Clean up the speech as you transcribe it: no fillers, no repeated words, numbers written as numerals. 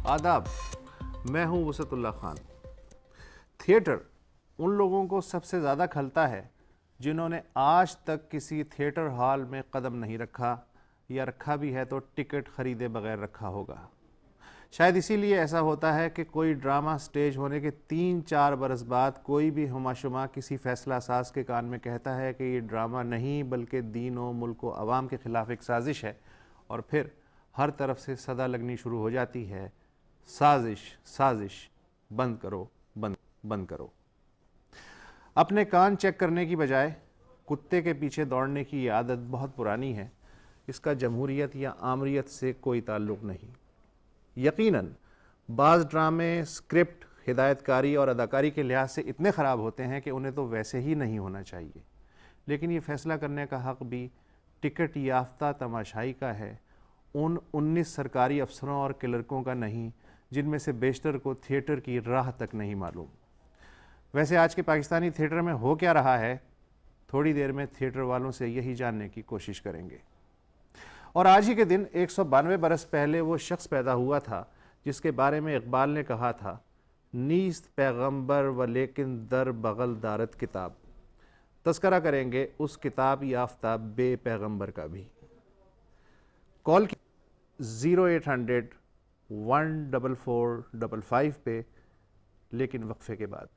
आदाब, मैं हूं वसतुल्लाह खान। थिएटर उन लोगों को सबसे ज़्यादा खलता है जिन्होंने आज तक किसी थिएटर हॉल में कदम नहीं रखा, या रखा भी है तो टिकट ख़रीदे बगैर रखा होगा। शायद इसीलिए ऐसा होता है कि कोई ड्रामा स्टेज होने के 3-4 बरस बाद कोई भी हुमाशुमा किसी फैसला साज के कान में कहता है कि ये ड्रामा नहीं बल्कि दीन व मुल्क व अवाम के ख़िलाफ़ एक साजिश है, और फिर हर तरफ से सदा लगनी शुरू हो जाती है, साजिश साजिश, बंद करो, बंद करो। अपने कान चेक करने की बजाय कुत्ते के पीछे दौड़ने की ये आदत बहुत पुरानी है। इसका जमहूरियत या आमरीत से कोई ताल्लुक़ नहीं। यकीनन बाज़ ड्रामे स्क्रिप्ट, हिदायतकारी और अदाकारी के लिहाज से इतने ख़राब होते हैं कि उन्हें तो वैसे ही नहीं होना चाहिए, लेकिन ये फ़ैसला करने का हक़ भी टिकट याफ्ता तमाशाई का है, उन 19 सरकारी अफसरों और क्लर्कों का नहीं जिनमें से बेशतर को थिएटर की राह तक नहीं मालूम। वैसे आज के पाकिस्तानी थिएटर में हो क्या रहा है, थोड़ी देर में थिएटर वालों से यही जानने की कोशिश करेंगे। और आज ही के दिन 192 बरस पहले वो शख्स पैदा हुआ था जिसके बारे में इकबाल ने कहा था, नीस्त पैगंबर व लेकिन दर बगल दारत किताब। तस्करा करेंगे उस किताब याफ्ता बे पैगंबर का भी। कॉल 0800 14455 पे, लेकिन वक्फे के बाद।